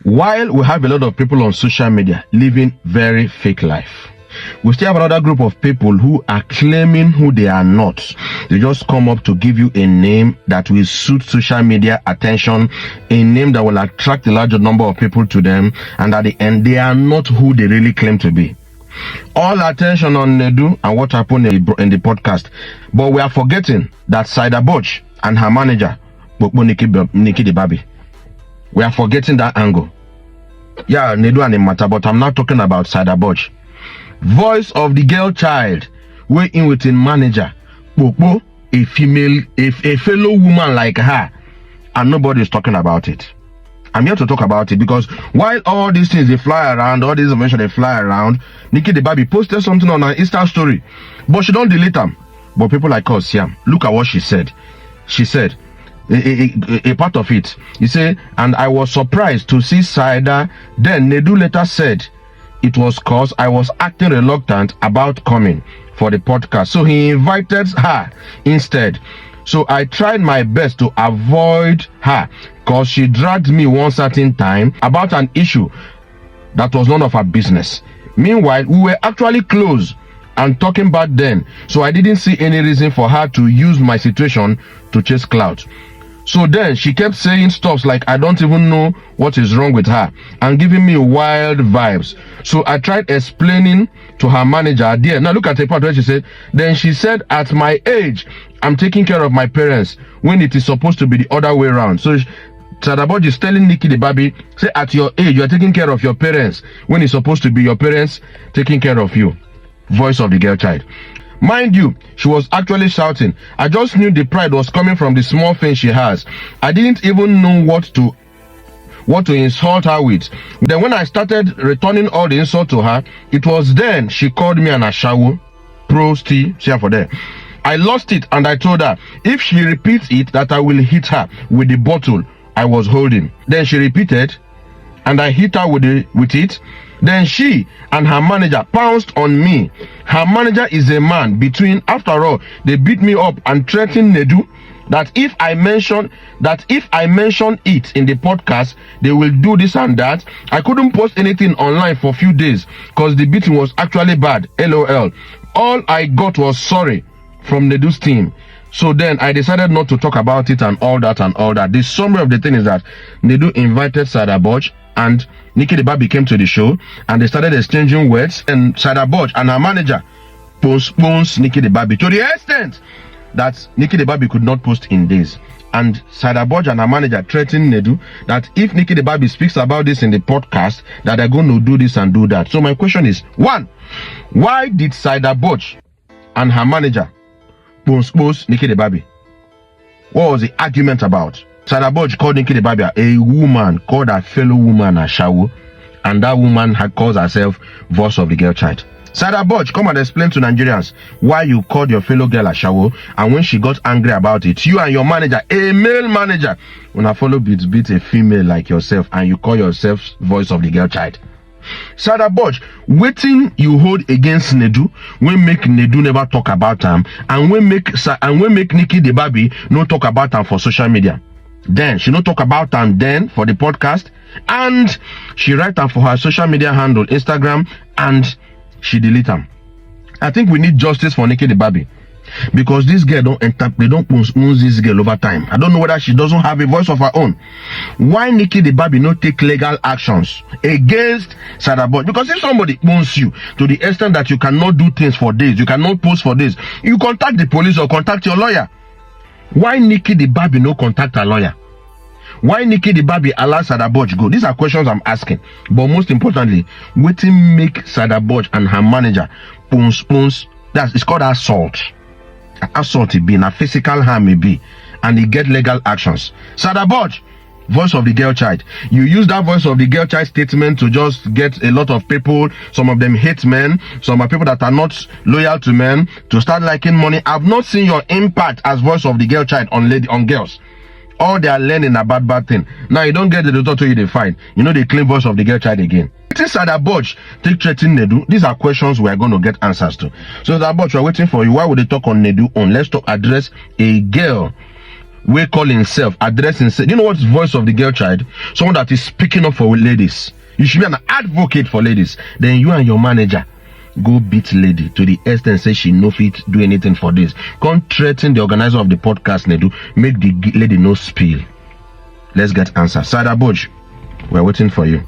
While we have a lot of people on social media living very fake life, we still have another group of people who are claiming who they are not. They just come up to give you a name that will suit social media attention, a name that will attract a larger number of people to them, and at the end, they are not who they really claim to be. All attention on Nedu and what happened in the podcast, but we are forgetting that Saidaboj and her manager, Nicki the Barbie. We are forgetting that angle. Yeah, Nedu and the matter, but I'm not talking about Saidaboj. Voice of the girl child, way in within manager, a female, a fellow woman like her, and nobody is talking about it. I'm here to talk about it because while all these things they fly around, all these information they fly around, Nicki the Barbie posted something on her Insta story, but she don't delete them. But people like us, yeah, look at what she said. She said a part of it. He said, and I was surprised to see Saida. Then Nedu later said it was cause I was acting reluctant about coming for the podcast, so he invited her instead. So I tried my best to avoid her because she dragged me one certain time about an issue that was none of her business. Meanwhile, we were actually close and talking back then, so I didn't see any reason for her to use my situation to chase clout. So then she kept saying stuff like I don't even know what is wrong with her and giving me wild vibes. So I tried explaining to her manager there. Now look at the part where she said, then she said at my age, I'm taking care of my parents when it is supposed to be the other way around. So Saidaboj is telling Nicki the Barbie, say at your age, you are taking care of your parents when it's supposed to be your parents taking care of you. Voice of the girl child. Mind you, she was actually shouting. I just knew the pride was coming from the small thing she has. I didn't even know what to insult her with. Then when I started returning all the insult to her, it was then she called me an ashawo. Prosti, share for there. I lost it and I told her if she repeats it that I will hit her with the bottle I was holding. Then she repeated and I hit her with it. Then she and her manager pounced on me. Her manager is a man. After all, they beat me up and threatened Nedu that if I mention it in the podcast, they will do this and that. I couldn't post anything online for a few days because the beating was actually bad. LOL. All I got was sorry from Nedu's team. So then I decided not to talk about it and all that. The summary of the thing is that Nedu invited Saidaboj and Nicki the Barbie came to the show and they started exchanging words, and Saidaboj and her manager postpones Nicki the Barbie to the extent that Nicki the Barbie could not post in days. And Saidaboj and her manager threatened Nedu that if Nicki the Barbie speaks about this in the podcast, that they're going to do this and do that. So my question is, one, why did Saidaboj and her manager postpone Nicki the Barbie? What was the argument about? Saidaboj called Nicki the Barbie a woman, called her fellow woman a shawo, and that woman had called herself voice of the girl child. Saidaboj, come and explain to Nigerians why you called your fellow girl a shawo, and when she got angry about it, you and your manager, a male manager, when a fellow beat a female like yourself, and you call yourself voice of the girl child. Saidaboj, waiting you hold against Nedu, when make Nedu never talk about them, and when make Nicki the Barbie no talk about them for social media. Then she no talk about them then for the podcast, and she write them for her social media handle Instagram, and she delete them. I think we need justice for Nicki the Barbie because this girl don't postpone this girl over time. I don't know whether she doesn't have a voice of her own. Why Nicki the Barbie not take legal actions against Saidaboj? Because if somebody wants you to the extent that you cannot do things for days, you cannot post for days, you contact the police or contact your lawyer. Why Nicki the Barbie no contact her lawyer? Why Nicki the Barbie allow Saidaboj go? These are questions I'm asking. But most importantly, waiting make Saidaboj and her manager postpone. It's called assault. Assault it be, a physical harm it be, and he get legal actions. Saidaboj, voice of the girl child. You use that voice of the girl child statement to just get a lot of people, some of them hate men, some are people that are not loyal to men, to start liking money. I've not seen your impact as voice of the girl child on girls. All they are learning a bad thing. Now you don't get the result you they find. You know they claim voice of the girl child again. It is Saidaboj take threaten Nedu. These are questions we are going to get answers to. So Saidaboj, we're waiting for you. Why would they talk on Nedu on? Let's talk address a girl we call himself, address himself. You know what's voice of the girl child? Someone that is speaking up for ladies. You should be an advocate for ladies. Then you and your manager go beat lady to the extent say she no fit do anything for this. Come threaten the organizer of the podcast, Nedu, make the lady no spill. Let's get answer. Saidaboj, we're waiting for you.